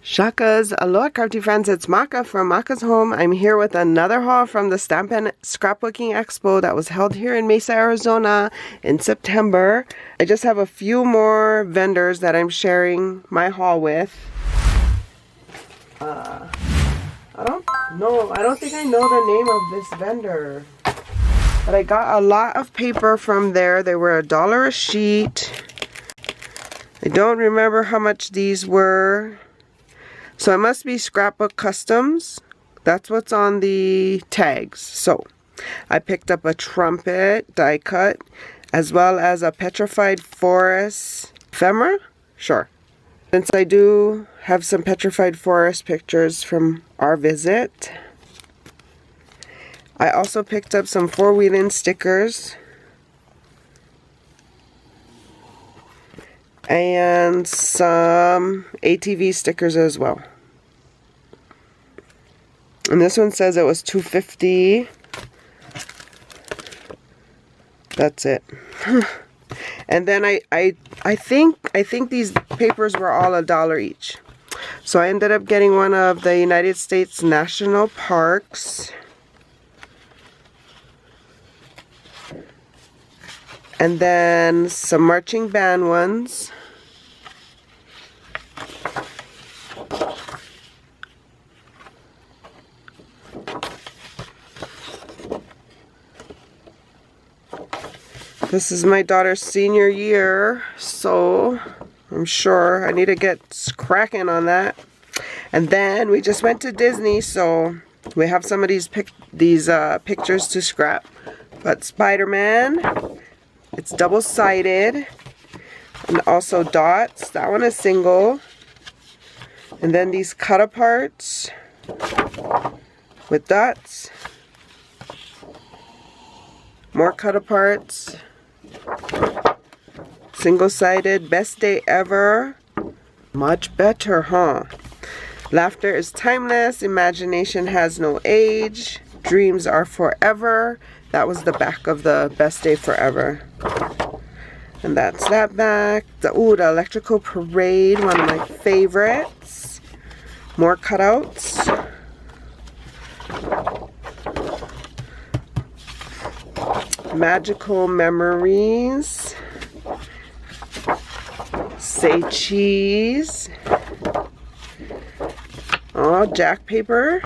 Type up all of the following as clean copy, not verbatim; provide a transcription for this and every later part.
Shakas, aloha crafty friends, it's Maka from Makaz Home. I'm here with another haul from the Stamp and Scrapbooking Expo that was held here in Mesa, Arizona in September. I just have a few more vendors that I'm sharing my haul with. I don't think I know the name of this vendor. But I got a lot of paper from there. They were $1 a sheet. I don't remember how much these were. So it must be Scrapbook Customs. That's what's on the tags. So I picked up a trumpet die cut as well as a petrified forest ephemera. Sure. Since I do have some petrified forest pictures from our visit. I also picked up some four-wheeling stickers. And some ATV stickers as well. And this one says it was $2.50. That's it. And then I think these papers were all $1 each. So I ended up getting one of the United States National Parks. And then some marching band ones. This is my daughter's senior year, so I'm sure I need to get cracking on that. And then we just went to Disney, so we have some of these pictures to scrap. But Spider-Man, it's double-sided, and also dots. That one is single. And then these cut-aparts with dots. More cut-aparts. Single-sided, best day ever. Much better, huh? Laughter is timeless. Imagination has no age. Dreams are forever. That was the back of the best day forever. And that's that back. The electrical parade, one of my favorites. More cutouts. Magical memories. Say cheese. Oh, Jack paper.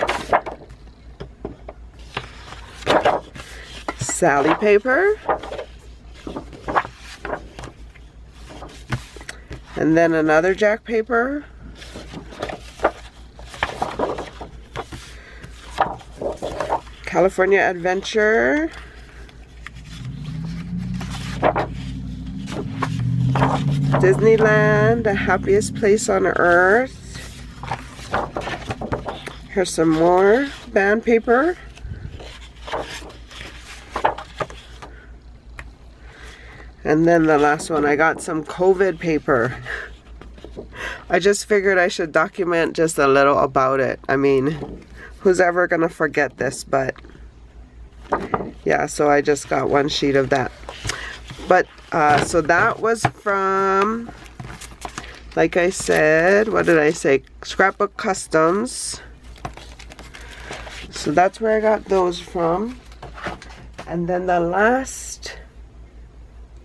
Sally paper. And then another Jack paper. California Adventure. Disneyland, the happiest place on earth. Here's some more band paper. And then the last one, I got some COVID paper. I just figured I should document just a little about it. I mean, who's ever gonna forget this? But yeah, so I just got one sheet of that. But so that was from, like I said, what did I say? Scrapbook Customs. So that's where I got those from. And then the last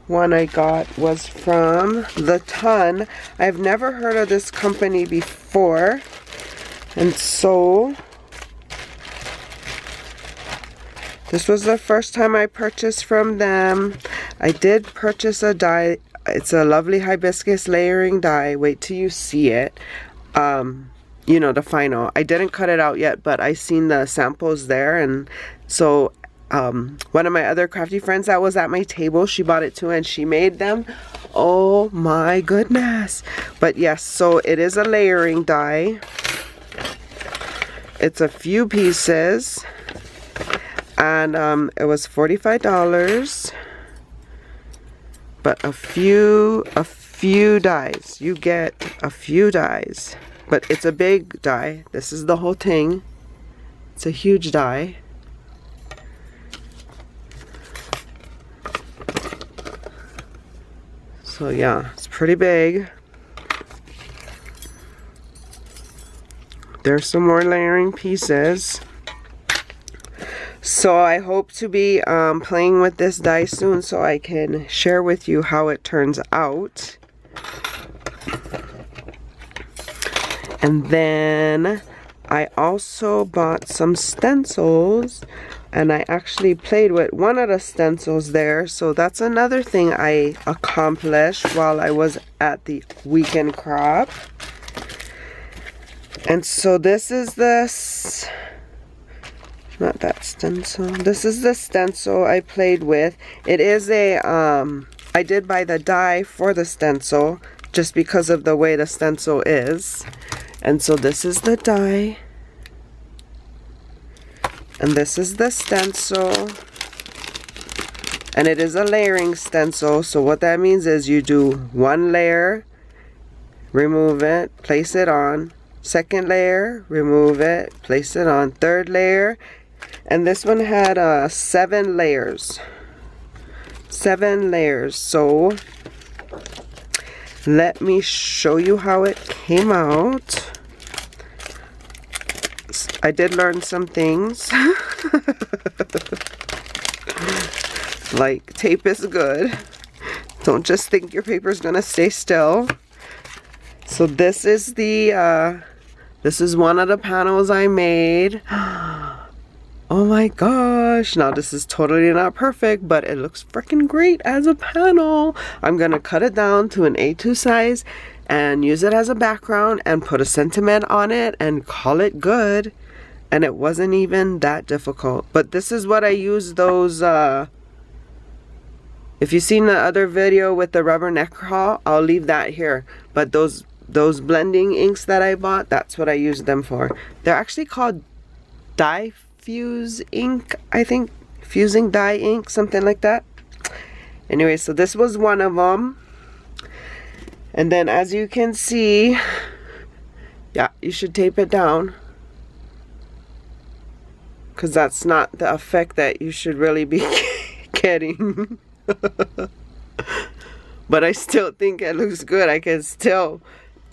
one I got was from The Ton. I've never heard of this company before. And so this was the first time I purchased from them. I did purchase a die. It's a lovely hibiscus layering die. Wait till you see it. You know, the final. I didn't cut it out yet, but I seen the samples there. And so one of my other crafty friends that was at my table, she bought it too and she made them. Oh my goodness. But yes, so it is a layering die. It's a few pieces. And it was $45. But a few dies. You get a few dies. But it's a big die. This is the whole thing. It's a huge die. So yeah, it's pretty big. There's some more layering pieces. So I hope to be playing with this die soon so I can share with you how it turns out. And then I also bought some stencils, and I actually played with one of the stencils there. So that's another thing I accomplished while I was at the weekend craft. And so this is this, not that stencil, this is the stencil I played with. It is a, I did buy the die for the stencil just because of the way the stencil is. And so this is the die. And this is the stencil. And it is a layering stencil. So what that means is you do one layer, remove it, place it on. Second layer, remove it, place it on. Third layer. And this one had 7 layers. 7 layers. So let me show you how it came out. I did learn some things. Like, tape is good. Don't just think your paper is gonna stay still. So this is the this is one of the panels I made. Oh my gosh. Now this is totally not perfect, but it looks freaking great as a panel. I'm gonna cut it down to an A2 size and use it as a background and put a sentiment on it and call it good. And it wasn't even that difficult. But this is what I use those, if you've seen the other video with the rubber neck crawl, I'll leave that here. But those blending inks that I bought, that's what I use them for. They're actually called diffuse ink, I think. Fusing dye ink, something like that. Anyway, so this was one of them. And then as you can see, yeah, you should tape it down, because that's not the effect that you should really be getting. But I still think it looks good. I can still,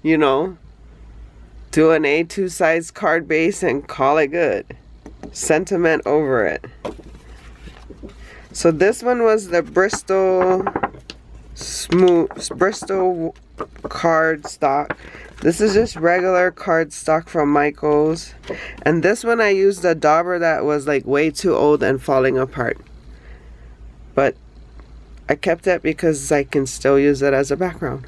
you know, do an A2 size card base and call it good. Sentiment over it. So this one was the Bristol cardstock. This is just regular cardstock from Michael's. And this one I used a dauber that was like way too old and falling apart. But I kept it because I can still use it as a background.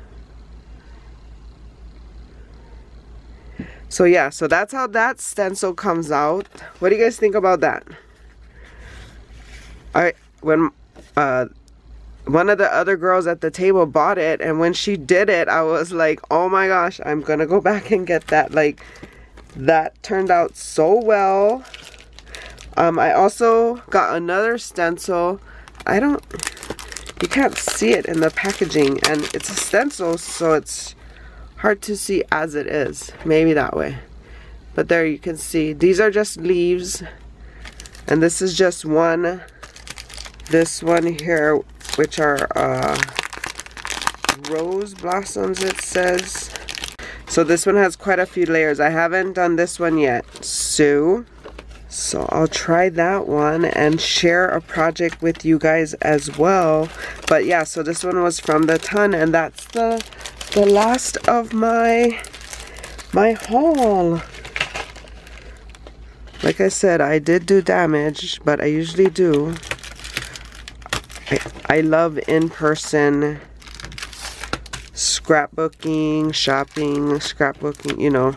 So yeah, so that's how that stencil comes out. What do you guys think about that? When one of the other girls at the table bought it, and when she did it, I was like, oh my gosh, I'm gonna go back and get that. Like, that turned out so well. I also got another stencil. You can't see it in the packaging, and it's a stencil, so it's hard to see as it is. Maybe that way. But there you can see. These are just leaves, and this is just one. This one here, which are rose blossoms, it says. So this one has quite a few layers. I haven't done this one yet, so I'll try that one and share a project with you guys as well. But yeah, so this one was from the ton, and that's the last of my haul. Like I said, I did do damage, but I usually do. I love in-person scrapbooking, shopping, scrapbooking, you know.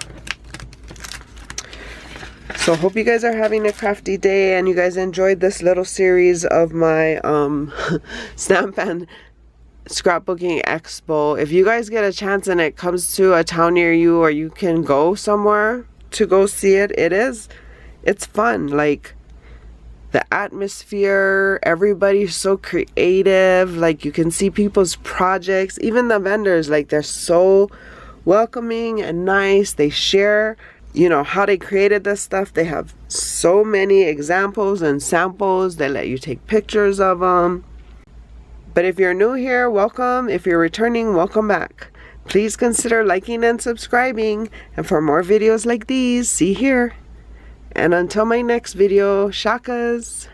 So hope you guys are having a crafty day and you guys enjoyed this little series of my stamp and scrapbooking expo. If you guys get a chance and it comes to a town near you, or you can go somewhere to go see it, it's fun. Like, the atmosphere, everybody's so creative. Like, you can see people's projects, even the vendors, like, they're so welcoming and nice. They share, you know, how they created this stuff. They have so many examples and samples. They let you take pictures of them. But if you're new here, welcome. If you're returning, welcome back. Please consider liking and subscribing. And for more videos like these, see here. And until my next video, shakas!